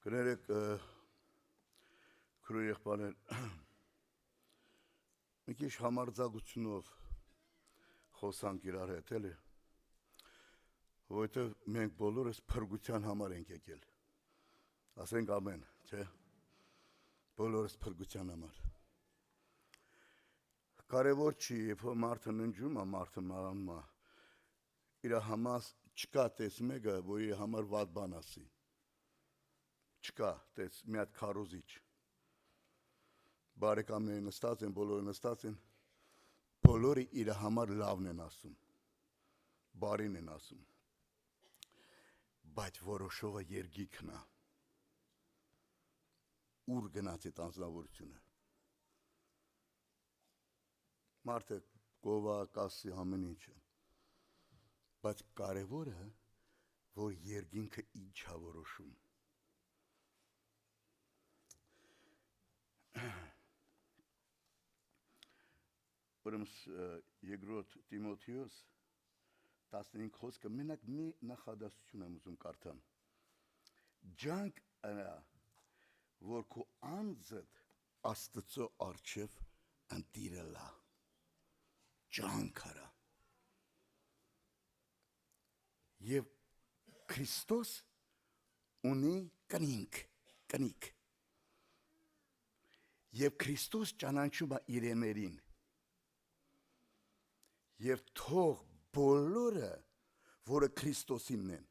Կներեք քրու եղբայրներ մի քիչ համարձակությունով խոսանք իրար հետ էլի, որովհետև մենք բոլորս փրկության համար ենք եկել, ասենք ամեն, չէ, բոլորս փրկության համար։ Կարևոր չի, երբ որ մարդը ննջում է, մարդը մարանում է, իր համար չկա տես մեկը, որ իր համար վատ բան ասի։ Չկա, տես մի հատ քարոզիչ։ Բարեկամները նստած են, բոլորը նստած են, բոլորը իր համար լավն են ասում, բարին են ասում։ Բայց որոշողը երգիքն է։ Ուր գնաց այդ անձնավորությունը։ Մարդը գովա, կասի ամեն ինչը։ Բայց կարևորը, որ երգինքը ինչ է որոշում։ Ուրեմն երկրորդ Տիմոթեոս 15 խոսքը մենակ մի նախադասություն եմ ուզում կարդամ։ Ջանք արա, որ քո անձդ Աստծո առջև ընտիրելա։ Ջանք արա։ Եվ Քրիստոս ունի կնիկ։ Եվ Քրիստոս ճանաչում է իրեներին։ Եվ թող բոլորը, որը Քրիստոսինն են,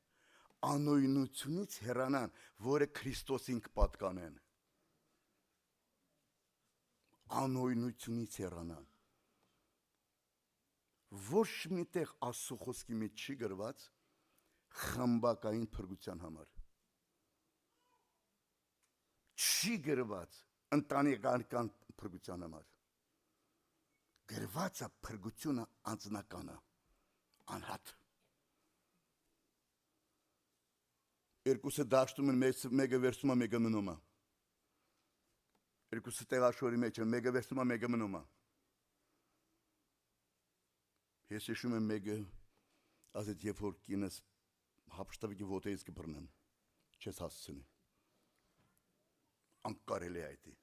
անօյնությունից հեռանան, որը Քրիստոսին կպատկանեն։ Անօյնությունից հեռանան։ Ոչ միտեղ Աստծո խոսքի մեջ չի գրված խմբակային փրկության համար։ Չի գրված ընտանեկան փրկության համար։ Գրված է փրկությունը անձնականը, անհատ։ Երկուսը դաշտում են, մեկը վերցում է, մեկը մնում է։ Երկուսը տեղաշորի մեջ են, մեկը վերցում է, մեկը մնում է։ Ես հիշում եմ մեկը, ասեց, երբ որ կինս հափշտավիկի ոտեից կբռնեմ, չես հասցնի։ Անկարելի է այդ։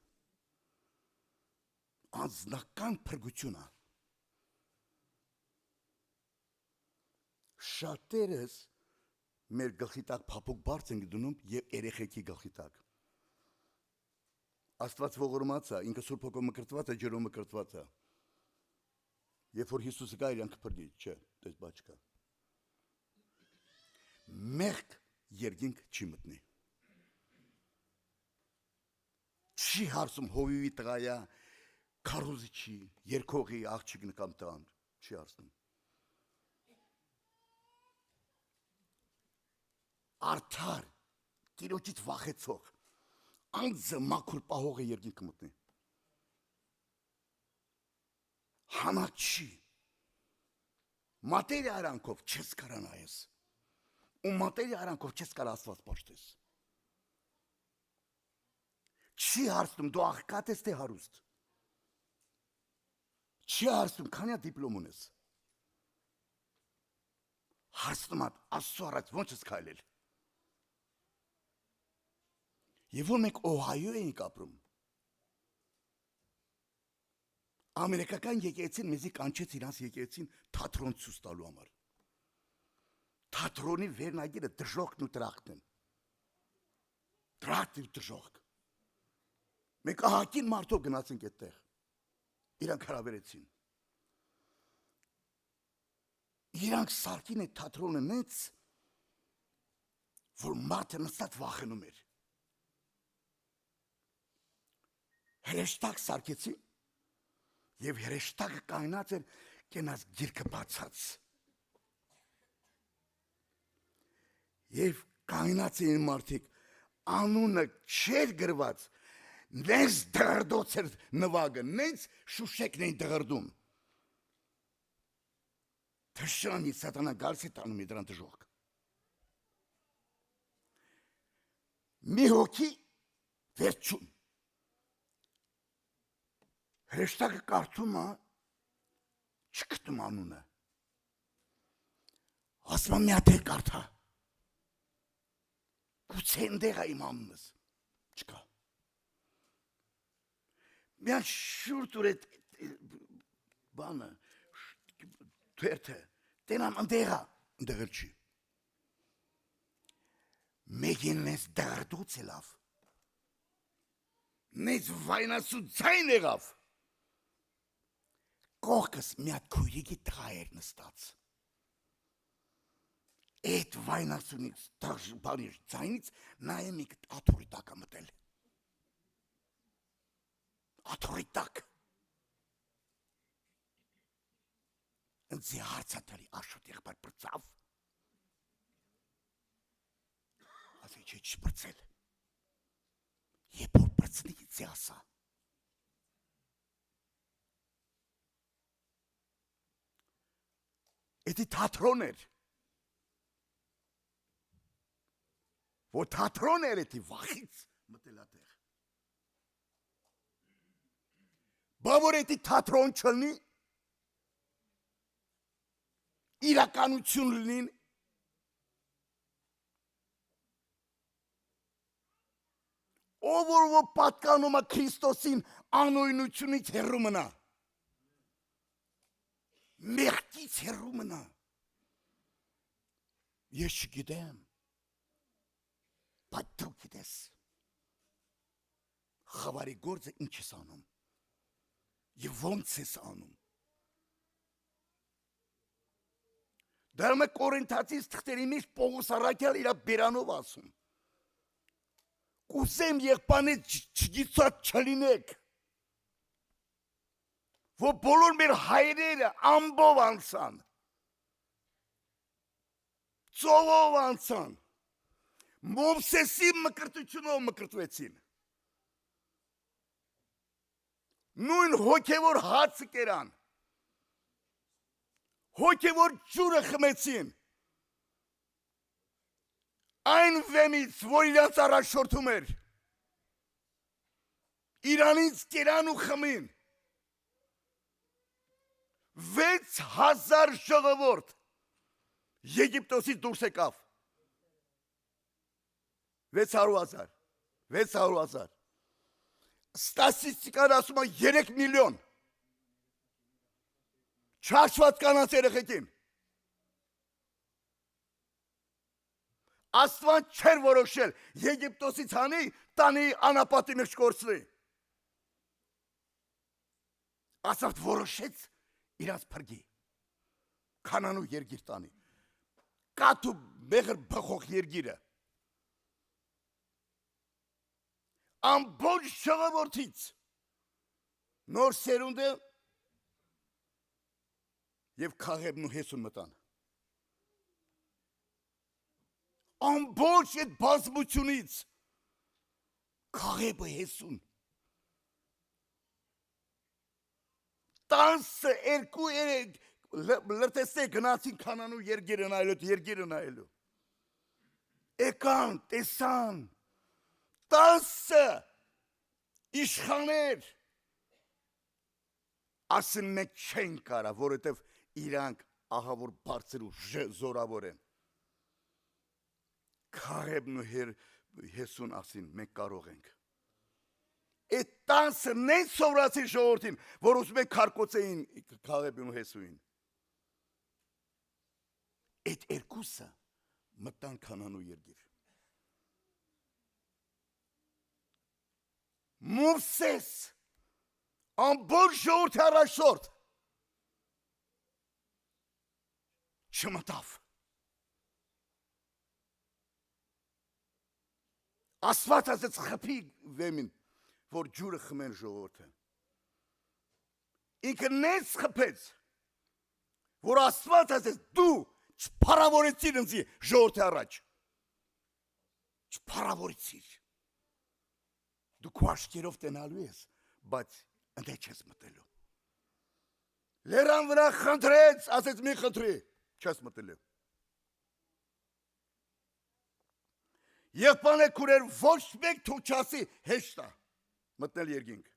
Անձնական փրկությունը։ Շատերս մեր գլխի տակ փափուկ բարձ ենք դնում եւ երեխեքի գլխի տակ։ Աստված ողորմած է, ինքը Սուրբ Հոգով մկրտված է, ջրով մկրտված է։ Երբ որ Հիսուսը գա, իրանք կփրկի, չէ, դες բաց չկա։ Մեղք երգինք չի մտնի։ Չի հարցում հովիվի տղայա, քարոզիչի, երկողի, աղջիկն կամ տան, չի հարցնում։ Արդար, տիրոջից վախեցող, անձը մաքուր պահողը երգինք մտնի։ Հանակ չի։ Մատերիա արանքով չես կարա նայես։ Ու մատերիա արանքով չես կարա Աստված պաշտես։ Չի հարցնում դու աղքատ ես թե հարուստ։ Չի հարցնում քանի դիպլոմ ունես։ Հարցնում է Աստծո առաջ ո՞նց ես քայլել։ Եվ որ մենք Օհայո էինք ապրում։ Ամերիկական եկեղեցին մեզի կանչեց իրանց եկեղեցին թատրոն ցույց տալու համար։ Թատրոնի վերնագիրը դժոխքն ու տրախտն են։ Տրախտ ու դժոխք։ Մենք ահագին մարդով գնացինք այդտեղ։ Իրանք հրավերեցին։ Իրանք սարքին այդ թատրոնը նենց, որ մարդը նստած վախենում էր։ Հրեշտակ սարքեցին։ Եվ հրեշտակը կայնած էր կենաց գիրքը բացած։ Եվ կայնած էին մարդիկ, անունը չեր գրված, նենց դղրդոց էր նվագը, նենց շուշեկն էին դղրդում։ Թշրանի սատանա գալս է տանում է դրան դժողք։ Մի հոգի վերջում։ Հրեշտակը կարդում է, չգտնում անունը։ Ասում մի հատ կարդա։ Գուցե այնտեղ է իմ անունս։ Չկա։ Միան շուր դուր է բանը, թերթը, տենան ընդեղա, ընդեղել չի։ Մեկին մեզ դարդուց էլավ, մեզ վայնասու ձայն եղավ, կողքս միատ քույրիկի տղա էր նստած, այդ վայնասունից բանիր ձայնից նայեմ մի կտ աթորի տակը մտել, աթորի տակ, ընձի հարցատալի աշոտ եղբար պրծավ, ասի չէ չպրծել, եբ որ պրծնի ձի ասա, էդի թատրոն էր, որ թատրոն էր էդի վախից մտելատեղ, բա որ էդի թատրոն չլնի, իրականություն լինին, ով որ պատկանում է Քրիստոսին անօյնությունից հեռու մնա, մեղքից հեռու մնա, ես չգիտեմ, բայց դու գիտես, խավարի գործը ինչ ես անում, և ոնց ես անում, դարում է Կորինթացիս թղթերի մեջ Պողոս առաքյալ իրա բերանով ասում, կուսեմ եղբանից չգիծած չլինեք, որ բոլոր մեր հայրերը ամբով անցան, ծովով անցան, Մովսեսի մկրտությունով մկրտվեցին, նույն հոգևոր հացը կերան, հոգևոր ջուրը խմեցին, այն վեմից, որ իրանց առաջորդում էր, իրանից կերան ու խմին, 6000 ժողովուրդ Եգիպտոսից դուրս եկավ, 600,000, ստասիստիկան ասում է 3 միլիոն, չաշված կանանց երեխեքին, Աստված չեր որոշել Եգիպտոսից հանի տանի անապատի մեջ կորցնի, Աստված որոշեց իրանց փրկի, Քանանու երգիր տանի, կաթ ու մեղր բխող երգիրը, ամբողջ ժողովրդից նոր սերունդը և Քաղեբն ու Հեսուն մտան, ամբողջ այդ բազմությունից Քաղեբը Հեսուն, 12 լրտեսե գնացին Քանանու երգիրը նայելու, եկան, տեսան, 10 իշխաներ, ասեն մենք չեն կարա, որովհետև իրանք ահավոր բարձր ու զորավոր են, Քաղեբն ու Հեսուն ասին, մենք կարող ենք, այդ 10-ը նեն սովրացին ժողովրդին, որ ուզում են քարկոծեին Քաղեբին ու Հեսուին, այդ երկուսը մտան Քանանու երգիր, Մովսես, ամբողջ ժողովրդի առաջնորդ, չմտավ, Աստված ասեց խփի վեմին, որ ջուրը խմեն ժողովուրդը, ինքը նենց խփեց, որ Աստված ասեց դու չփարավորեցիր ինձի ժողովրդի առաջ, չփարավորեցիր, դու քո աչքերով տենալու ես, բայց ընդ չես մտելու, լերան վրա խնդրեց, ասեց մի խնդրի, չես մտելու, Եղբանե քուրեր ոչ մեկ թող չասի հեշտ է մտնել երկինք,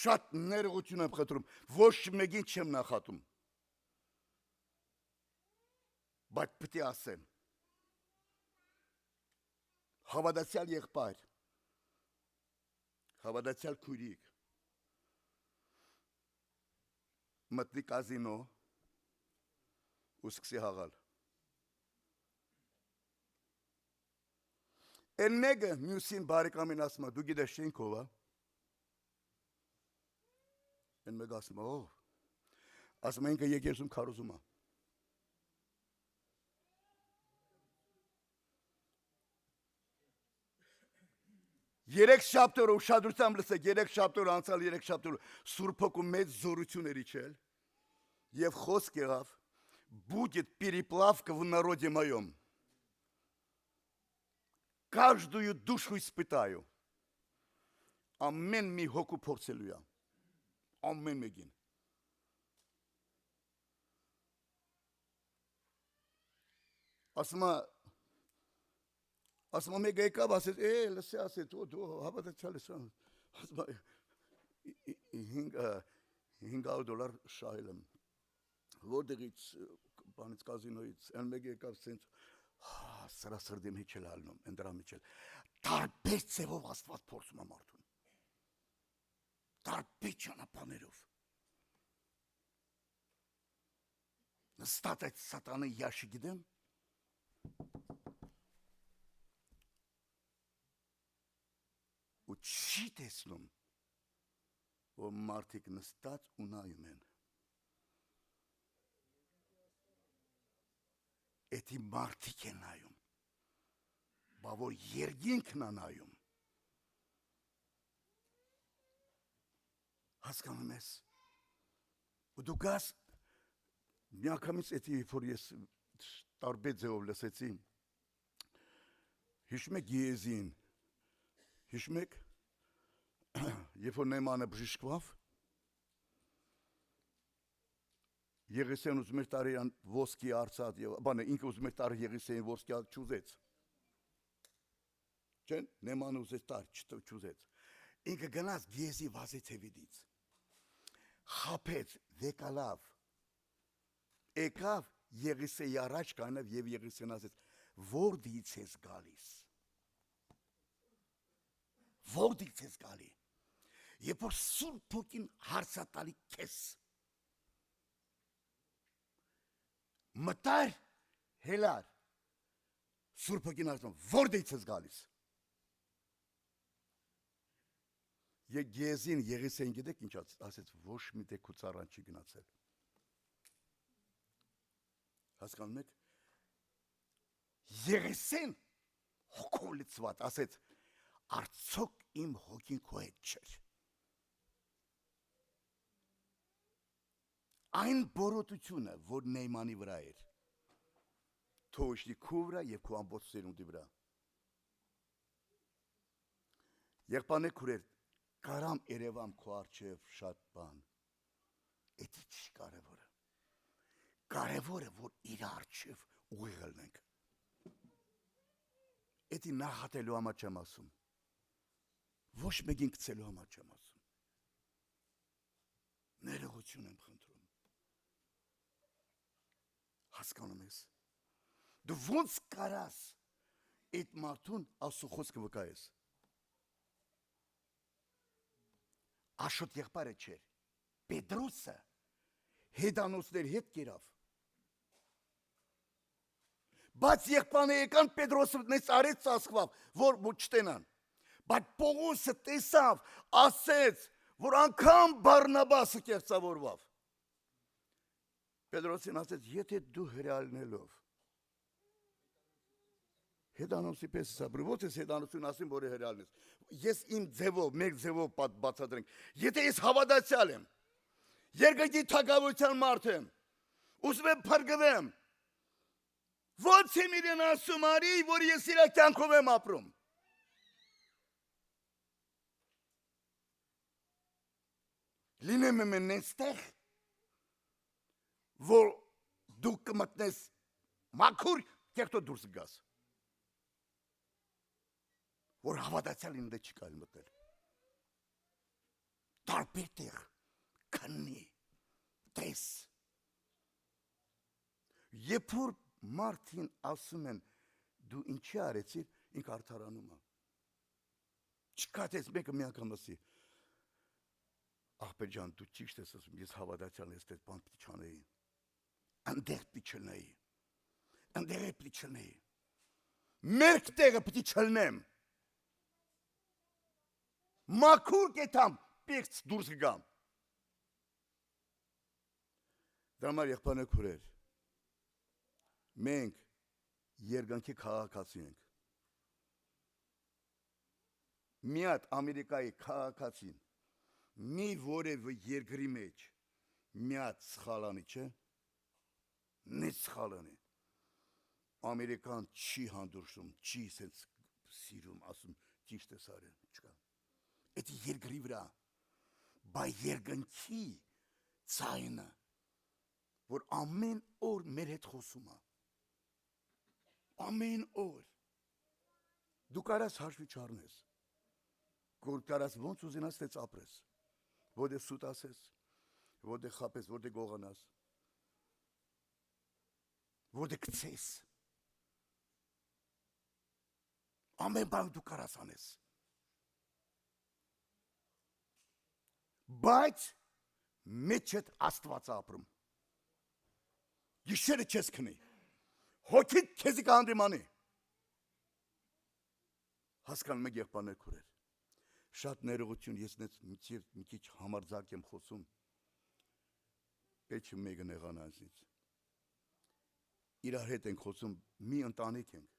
շատ ներողություն եմ խնդրում, ոչ մեկին չեմ նախատում, բայց պետք է ասեմ, Հավատացյալ եղբայր, հավատացյալ քույրիկ, մտնի կազինո ու սկսի հաղալ։ Են մեկը մյուսին բարեկամին ասում է, դու գիտես շենք ով է։ Են մեկը ասում է, ով։ Ասում է ինքը եկեղեցում քարոզում է։ Երեք շաբթօր ուշադրությամբ լսեք, երեք շաբթօր անցալ, երեք շաբթօր Սուրբ Հոգու մեծ զորություն էր իջել եւ խոսք եղավ будет переплавка в народе моем. Каждую душу испытаю. Ամեն մի հոգու փորձելու է։ Ամեն մեկին։ Ասում մեկը եկավ, ասեց, լսի, ասեց, դու հավատացյալ ես, ասում $500 շահել եմ, որտեղից, բանից կազինոյից, են մեկը եկավ, սենց, սրա սրդիմ հիչել ալնում, են դրամ հիչել, տարբեր ծևով աստված փորձում է մարդուն, տարբեր ճանապարհներով, նստած այդ սատանի ящики դեմ, ու չի տեսնում, որ մարդիկ նստած ու նայում են։ Էդի մարդիկ են նայում, բա որ երկինքն է նայում։ Հասկանում ես։ Ու դու գաս, մի անգամից էդի, որ ես տարբեր ձևով լսեցի, հիշում եք Եզին, հիշում եք, երբ որ Նեյմանը բժշկվավ, Եղիսեին ուզում էր տարի ոսկի արծաթ, ինքը ուզում էր տարի Եղիսեին ոսկի արծաթ չուզեց, չեն, Նեյմանը ուզեց տարի չուզեց, ինքը գնաց Գեզի վազեց հևիդից, խապեց, վեկալավ, եկավ Եղիսեի առաջ կանավ և Եղիսեին ասեց, որտից ես գալիս, որտից ես գալի, երբ որ Սուրբ Հոգին հարցատալի քեզ, մտար, հելար, Սուրբ Հոգին ասում, որտից ես գալիս, Գեզին Եղիսեին գիտեք ինչ ասեց, ոչ մի դեպքում ծառան չի գնացել, հասկանում եք, Եղիսեին հոգով լցված ասեց, արդյոք իմ հոգին քո հետ չէր։ Այն բորոտությունը, որ Նեյմանի վրա էր, թողի քո վրա և քո ամբողջ սերունդի վրա։ Եղբայրներ քուրեր, կարամ երևամ քո առջև շատ բան, էդի չի կարևորը։ Կարևորը, որ իր առջև ուղիղ ելնենք։ Էդի նախատելու համար չեմ ասում։ Ոչ մեկին գցելու համար չեմ ասում։ Ներողություն եմ խնդրում։ Հասկանում ես։ Դու ոնց կարաս այդ մարդուն Աստծո խոսքը վկայես։ Աշոտ եղբայրը չէր։ Պետրոսը հետանոցներ հետ կերավ։ Բայց եղբայրները եկան Պետրոսը նես արեց ծածկվավ, որ չտենան։ Բայց Պողոսը տեսավ, ասեց, որ անգամ Բարնաբասը կեղծավորվավ։ Պետրոսին ասեց, եթե դու հրեալնելով, հետանոցի պես սաբրի, ոչ ես հետանոցին ասին, որ հրեալն ես, ես իմ ձևով, մեկ ձևով բացատրենք, եթե ես հավատացյալ եմ, երկրի թագավորության մարդ եմ, ուզում եմ փրկվեմ, ո՞նց եմ իրեն ասում արի, որ ես իր կյանքով եմ ապրում։ Լինեմ եմ նստեղ, որ դու կմտնես մաքուր, կեղտո դուրս գաս, որ հավատացյալ ինձ չի կարելի մտնել։ Տարբեր տեղ, քննի, տես։ Երբ որ մարդին ասում են, դու ինչի արեցիր, ինք արդարանում է։ Չկա դες մեկը մի անգամ ասի, աղբեր ջան, դու ճիշտ ես ասում, ես հավատացյալ ես դες բան պիտի չանեի։ Անդեղ պիտի չլնեի։ Անդեղ պիտի չլնեի։ Մերկ տեղը պիտի չլնեմ։ Մաքուր կետամ, պիղծ դուրս գամ։ Դրա համար եղբայրներ քուրեր, մենք երկնքի քաղաքացի ենք։ Մի հատ Ամերիկայի քաղաքացին մի որևէ երկրի մեջ մի հատ սխալանի չէ, նե սխալանի։ Ամերիկան չի հանդուրժում, չի սենց սիրում, ասում ճիշտ ես արել, չկա։ Այդ երկրի վրա, բայ երկնքի ցայնը, որ ամեն օր մեր հետ խոսում է։ Ամեն օր։ Դու կարաս հաշվի չառնես։ Որ կարաս ոնց ուզենաս տեց ապրես։ Որտե սուտ ասես, որտե խապես, որտե գողանաս։ Որտե գցես։ Ամեն բան դու կարաս անես։ Բայց մեջդ Աստված ապրում։ Գիշերը չես քնի։ Հոգիդ քեզի կհանդիմանի։ Հասկանում եք եղբայրներ քուրեր։ Շատ ներողություն, ես մի քիչ համարձակ եմ խոսում։ Պետք է մեկը նեղանա ինձ։ Իրար հետ ենք խոսում, մի ընտանիք ենք։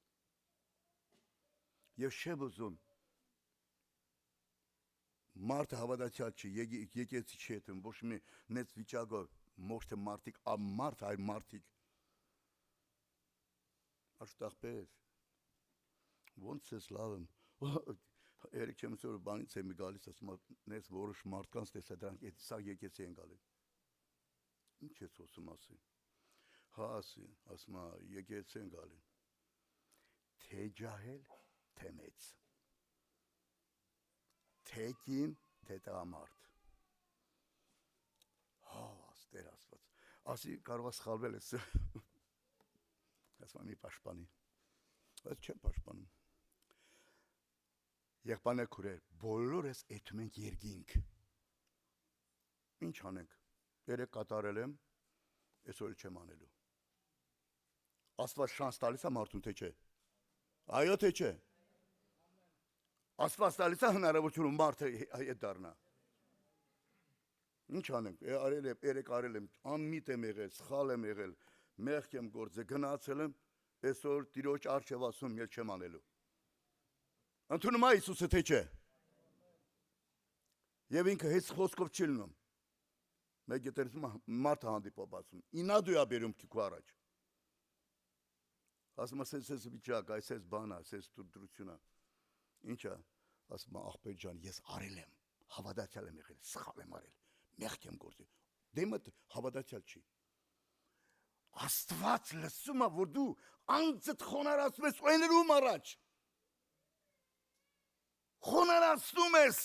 Եվ շեբ ուզում մարդը հավատացյալ չի, եկեցի չի հետում, ոչ մի նեց վիճակով, ոչ թե մարդիկ, մարդ, այլ մարդիկ։ Աշտախպեր, ոնց ես լավ եմ, երեք չեմ սորը բանից եմ գալիս, ասում նես որոշ մարդկանց տեսա դրանք, սա եկեցի են գալի։ Ինչ ես խոսում ասի։ Հա ասի, ասում եկեցի են գալի։ Թե ջահել, թե մեծ։ Թե կին, թե տղամարդ։ Հա, աստեր ասված։ Ասի կարող սխալվել ես։ Ասում մի պաշտպանի։ Բայց չեմ պաշտպանում։ Եղբայրներ քուրեր, բոլորս էթում ենք երկինք։ Ինչ անենք։ Երեք կատարել եմ, այսօր չեմ անելու։ Աստված շանս տալիս է մարդուն, թե չէ։ Այո, թե չէ։ Աստված տալիս է հնարավորություն մարդը հետ դառնա։ Ինչ անենք, երեք արել եմ, անմիտ եմ եղել, սխալ եմ եղել, մեղք եմ գործել, գնացել եմ, այսօր Տիրոջ առջև ասում եմ, չեմ անելու։ Ընդունում է Հիսուսը, թե չէ։ Եվ ինքը heç խոսքով չի լնում։ Մեկ ետերսում մարդը հանդիպով ասում, ինա դու ա բերում քիքու առաջ։ Ասում ես վիճակ, այս բան է, այս դրությունա։ Ինչ է, ասում աղբեր ջան, ես արել եմ, հավատացյալ եմ եղել, սխալ եմ արել, մեղք եմ գործել։ Դեմդ հավատացյալ չի։ Աստված լսում է, որ դու անձդ խոնարհացնում ես օներում առաջ։ Խոնարհացնում ես։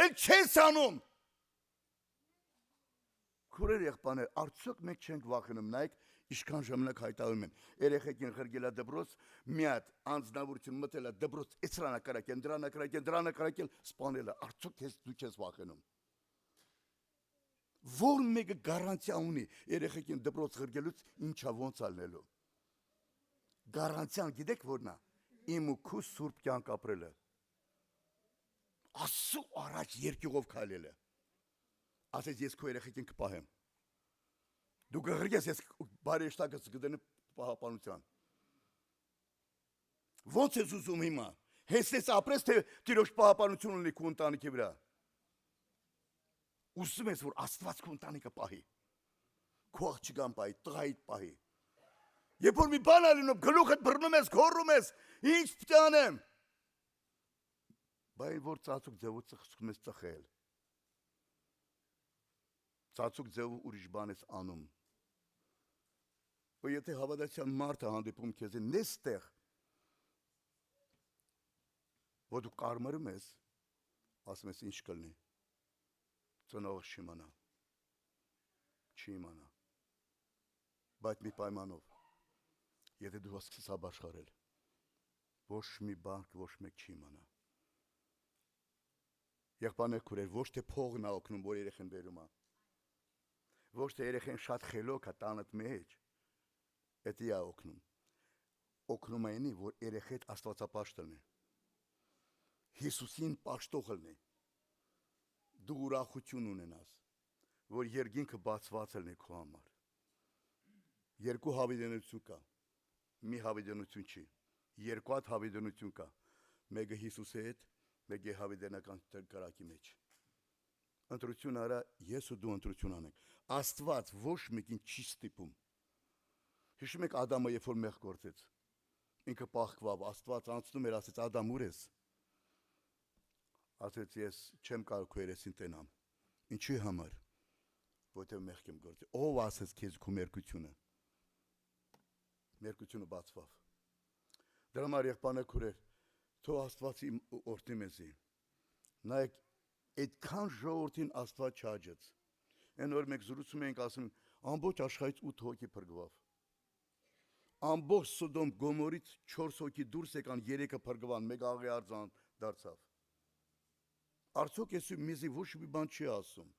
Էլ չես անում։ Քուրեր եղբայրներ, արդյոք մենք չենք վախենում, նայեք, ինչքան ժամանակ հայտարարում են։ Երեխեքին խրգել է դպրոց, մի հատ անձնավորություն մտել է դպրոց, էցրանակարակեն, դրանակարակեն, սպանել է։ Արդյոք դու չես վախենում։ Որ մեկը գարանտիա ունի երեխեքին դպրոց խրգելուց ինչա ոնց ալնելու։ Գարանտիան գիտեք որն է։ Իմ ու քու սուրբ կյանք ապրելը։ Աստծո առաջ երկյուղով քայլելը։ Ասես ես քո երեխեքին կպահեմ։ Դու կղրգես ես բարեշտակս կդնեմ պահապանության։ Ոնց ես ուզում հիմա։ Հենց ես ապրես, թե Տիրոջ պահապանություն ունի քո ընտանիքի վրա։ Ուզում ես, որ Աստված քո ընտանիքը պահի։ Քո աղջկան պահի, տղայիդ պահի։ Երբ որ մի բան ալինում, գլուխդ բռնում ես, գոռում ես, ինչ պիտի անեմ։ Բայց որ ծածուկ ձևով սկսում ես ծխել։ Ծածուկ ձևով ուրիշ բան ես անում։ Ու եթե հավատացյալ մարդը հանդիպում քեզ նստեղ, որ դու կարմրում ես, ասում ես ինչ կլինի։ Ծնողը չիմանա։ Չի իմանա։ Բայց մի պայմանով, եթե դու սկսես ապաշխարել, ոչ մի բան, ոչ մեկ չի իմանա։ Եղբայրներ քուրեր, ոչ թե փողն է օգնում, որ երեխան բերում է։ Ոչ թե երեխան շատ խելոք է տանդ մեջ, դա է օգնում։ Օգնում է ինի, որ երեխեդ աստվածապաշտն է։ Հիսուսին պաշտողն է։ Դու ուրախություն ունենաս, որ երկինքը բացված է քո համար։ Երկու հավիտենություն կա։ Մի հավիտենություն չի։ Երկու հատ հավիտենություն կա։ Մեկը Հիսուսի հետ, մեկը հավիտենական կրակի մեջ։ Ընտրություն արա, ես ու դու ընտրություն անենք։ Աստված ոչ մեկին չի ստիպում։ Հիշում եք Ադամը, երբ որ մեղ գործեց։ Ինքը պաղկվավ, Աստված անցնում էր, ասեց Ադամ, ուր ես։ Ասեց ես չեմ կարող քո երեսին տենամ։ Ինչի համար։ Որտեղ մեղք եմ գործել։ Ով ասեց քեզ քո մերկությունը։ Մերկությունը բացվավ։ Դրա համար եղբայրներ քուրեր, թող Աստվածի օրհնի մեզի։ Նայեք, այդքան ժողովրդին Աստված չհաջեց։ Այն օր մենք զրուցում էինք, ասում ամբողջ աշխարհից 8 հոգի փրկվավ։ Ամբողջ Սոդոմ Գոմորից 4 հոգի դուրս եկան, 3-ը փրկվան, մեկը աղիարձան դարձավ։ Արդյոք ես մեզի ոչ մի բան չի ասում։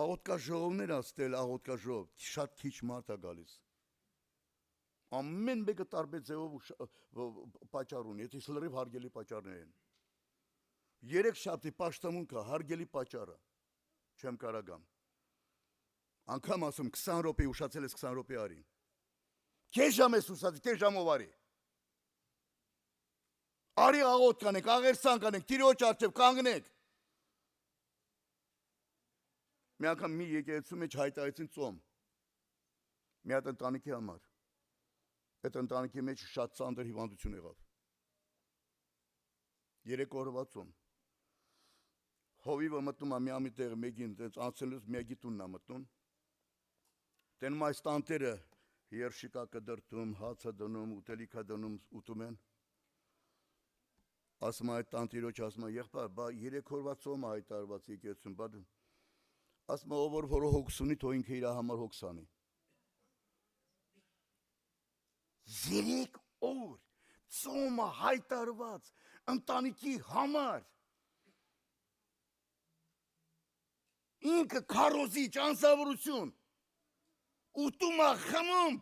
Աղոթքա ժողովներ աստել, աղոթքա ժողով, շատ քիչ մարդ է գալիս։ Ամեն մեկը տարբեր ձևով պատճառ ունի, եթե լրիվ հարգելի պատճառներ են։ 3 շաբթի պաշտամունքը հարգելի պատճառը, չեմ կարող գամ։ Անգամ ասում 20 րոպե ուշացել ես 20 րոպե արի։ Քեզ ժամ ես ուշացել, քեզ ժամով արի։ Արի աղոթք կանենք, աղերսան կանենք, Տիրոջ առջև կանգնենք։ Մի անգամ մի եկեղեցու մեջ հայտարարեցին ծոմ։ Մի հատ ընտանիքի համար։ Այդ ընտանիքի մեջ շատ ծանր հիվանդություն եղավ։ 3 օրվա ծոմ։ Հովիվը մտնում է մի ամի տեղ մեկին, անցնելուց մեկի տունն է մտնում։ Տենում այս տանտերը երշիկա կդրտում, հացը դնում, ուտելիքա դնում, ուտում են։ Ասում է այդ տանտիրոջ, ասում է եղբայր, բա 3 օրվա ծոմ է հայտարարված եկեղեցում, բա ասում է ով որ հոգս ունի, թող ինքը իր համար հոգս անի։ 3 օր ծոմը հայտարարված ընտանիքի համար։ Ինքը քարոզիչ անձավորություն։ Ուտում է խմում։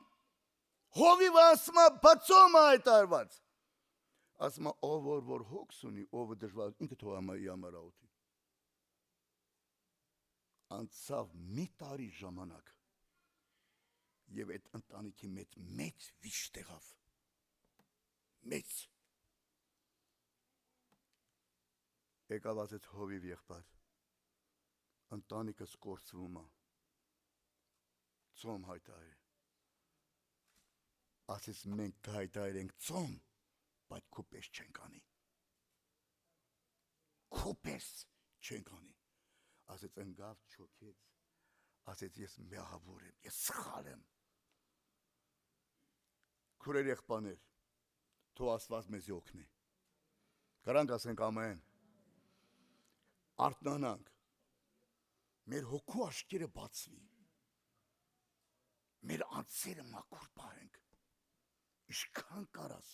Հովիվը ասում է բացում է հայտարարված։ Ասում է ով որ հոգս ունի, ով դժվար, ինքը թող համար աղոթի։ Անցավ մի տարի ժամանակ եւ այդ ընտանիքի մեծ վիշ տեղավ։ Մեծ։ Եկավ ասեց Հովիվ եղբայր, ընտանիքս կորցվում է, ծոմ հայտարարի։ Ասեց մենք կհայտարարենք ծոմ, բայց քո պես չենք անի։ Քո պես չենք անի։ Ասեց ընկավ չոքեց, ասեց ես մեղավոր եմ, ես սխալ եմ։ Քուրեր եղբայրներ, թող Աստված մեզ օգնի։ Կարանք ասենք ամեն։ Արթնանանք։ Մեր հոգու աչքերը բացվի։ Մեր անձերը մաքուր պահենք։ Ինչքան կարաս,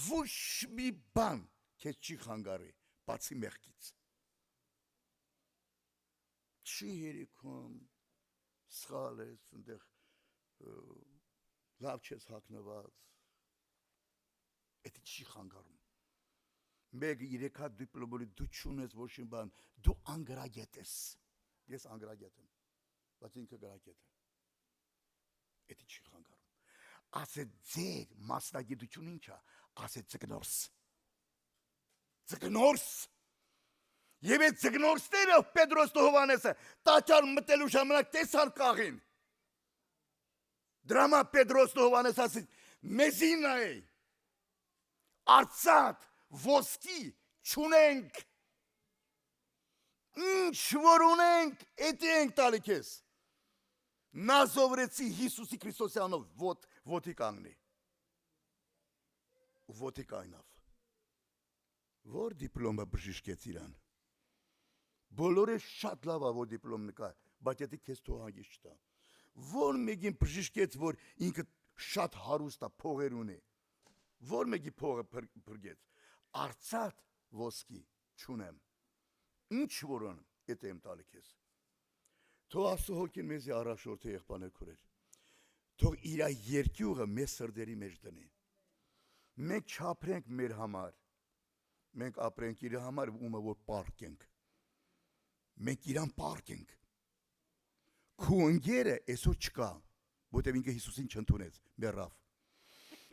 ոչ մի բան քեզ չի խանգարի, բացի մեղքից։ Չի երիքում, սխալ ես, ընդեղ լավ չես հագնված, էդի չի խանգարում։ Մեկը 3 հատ դիպլոմի դու չունես ոչ մի բան, դու անգրագետ ես։ Ես անգրագետ եմ, բայց ինքը գրագետ է։ Էդի չի խանգարում։ Ասե ձեր մասնագիտություն ինչ է, ասե ծգնորս։ Ծգնորս։ Եվ այդ ծգնորսները Պետրոսն ու Հովհաննեսը տաճար մտելու ժամանակ տեսան կաղին։ Դրա համար Պետրոսն ու Հովհաննեսը ասին մեզի նայ։ Արծաթ, ոսկի չունենք։ Ինչ որ ունենք, էդի ենք տալի քեզ։ Նազովրեցի Հիսուսի Քրիստոսի անով ոտի կանգնի։ Ոտի կայնավ։ Որ դիպլոմը բժիշկեց իրան։ Բոլորը շատ լավ է, որ դիպլոմ նկա, բայց եթե քեզ թող հանգիստ չտա։ Որ մեկին բժիշկեց, որ ինքը շատ հարուստ է, փողեր ունի։ Որ մեկի փողը փրկեց։ Արցած ոսկի չունեմ։ Ինչ որոն էդ եմ տալի քեզ։ Թող Աստծո հոգին մեզի առաջորդի եղբայրներ քուրեր։ Թող իր երկյուղը մեզ սրտերի մեջ դնի։ Մենք չապրենք մեր համար։ Մենք ապրենք իր համար, ումը որ պարկենք։ Մենք իրան պարկենք։ Քու ընկերը այսօր չկա, որտեղ ինքը Հիսուսին չընդունեց, մեռավ։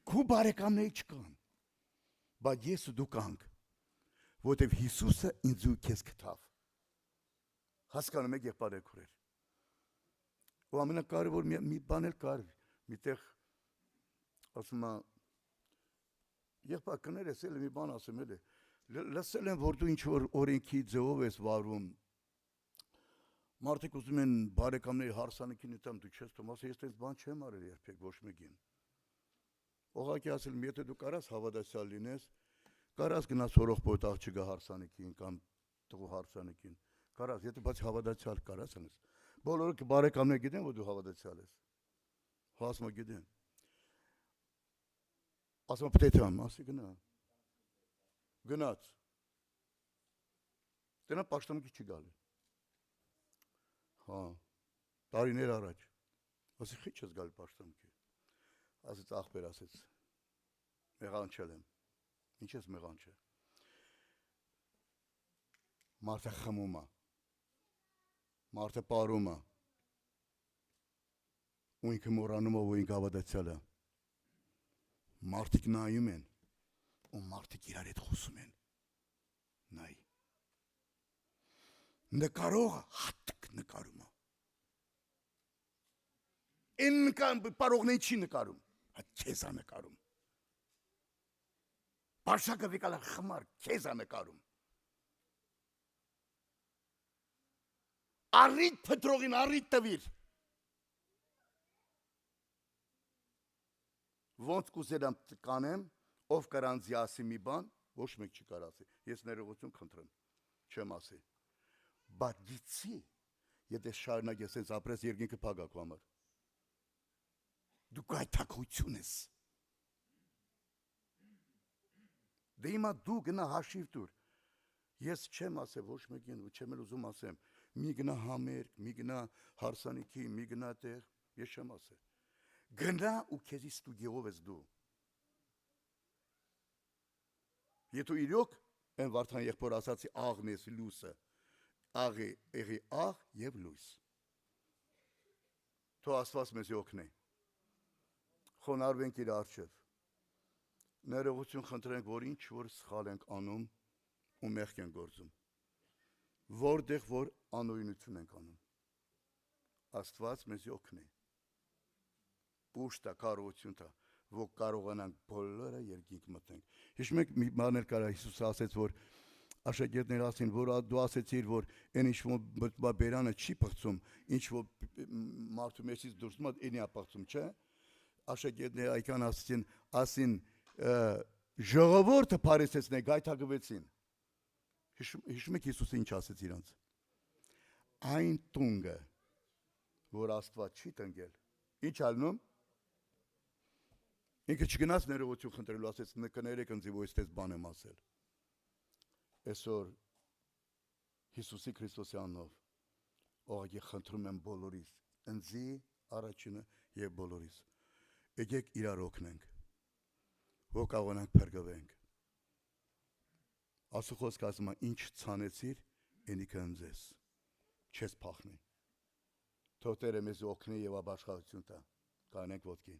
Քու բարեկամները չկան։ Բայց ես ու դու կանք, որտեղ Հիսուսը ինձ ու քեզ գտավ։ Հասկանում եք եղբայրներ քուրեր։ Ու ամենակարևոր մի բան էլ կար, միտեղ ասում եմ եղբայր կներես էլ մի բան ասեմ էլի։ Լսել եմ, որ դու ինչ որ օրենքի ձևով ես վարվում։ Մարդիկ ուզում են բարեկամների հարսանիքին ուտեմ, դու չես թվում, ասես ես տես բան չեմ արել երբեք ոչ մեկին։ Ուղղակի ասել, եթե դու կարաս հավատացյալ լինես, կարաս գնաս հորողբոյտ աղջիկը հարսանիքին կամ տղու հարսանիքին, կարաս, եթե բայց հավատացյալ կարաս անես։ Բոլորը բարեկամներ գիտեն, որ դու հավատացյալ ես։ Հասմա գիտեն։ Ասում եմ, պետք է ասի գնա։ Գնաց։ Դենա պաշտամունքի չի գալի։ Հա, տարիներ առաջ։ Ասի խիչ ես գալի պաշտամունքի։ Ասեց աղբեր, ասեց, մեղանչել եմ։ Ինչ ես մեղանչել։ Մարդը խմում է։ Մարդը պարում է։ Ու ինքը մոռանում է, որ ինքը հավատացյալ է։ Մարդիկ նայում են, ու մարդիկ իրար հետ խոսում են։ Նայ։ Նկարողը հատկ նկարում է։ Են պարողներին չի նկարում, հատ քեզ է նկարում։ Բարշակը վիկալա խմար, քեզ է նկարում։ Առիթ փտրողին առիթ տվիր։ Ոնց կուզենամ կանեմ, ով կարանձի ասի մի բան, ոչ մեկ չի կար ասի։ Ես ներողություն խնդրեմ, չեմ ասի։ Բայց գիտի, եթե շարունակ ես այս ապրես երկինքը փագա քո համար։ Դու գայթակղություն ես։ Դե հիմա դու գնա հաշիվ տուր։ Ես չեմ ասել ոչ մեկին, ու չեմ էլ ուզում ասեմ, մի գնա համերգ, մի գնա հարսանիքի, մի գնա տեղ, ես չեմ ասել։ Գնա ու քեզի ստուդիով ես դու։ Եթե իրոք են Վարդան եղբոր ասացի աղն ես լույսը, աղի աղ և լույս։ Թող Աստված մեզ օգնի։ Խոնարհվենք իր առջև։ Ներողություն խնդրենք, որ ինչ որ սխալ ենք անում ու մեղք ենք գործում։ Որտեղ որ անօրինություն ենք անում։ Աստված մեզ օգնի։ Ուշ տա, կարողություն տա, որ կարողանանք բոլորը երկինք մտնենք։ Հիշում եք մի բան էլ կար, Հիսուսը ասեց, որ աշակերտները ասին, որ դու ասեցիր, որ այն ինչ որ բերանը չի պղծում, ինչ որ մարդու մեջից դուրսում է, ինի է պղծում, չէ՞։ Աշակերտները այքան ասին ժողովուրդը փարիսեցին, գայթակղվեցին։ Հիշում եք Հիսուսը ինչ ասեց իրանց։ Այն տունգը, որ Աստված չի տնկել, ինչ ալնում։ Ինքը չգնաց ներողություն խնդրելու, ասեց կներեք ինձ, որ ես բան եմ ասել։ Այսօր Հիսուսի Քրիստոսի անունով ողջի խնդրում եմ բոլորիս, ինձի առաջինը եւ բոլորիս։ Եկեք իրար օգնենք, որ կարողանանք փրկվենք։ Աստծո խոսքը ասում է, ինչ ցանեցիր, ինքը ընձես, չես փախնի։ Թող Տերը մեզ օգնի եւ ապաշխարություն տա։ Կանենք ոտքի։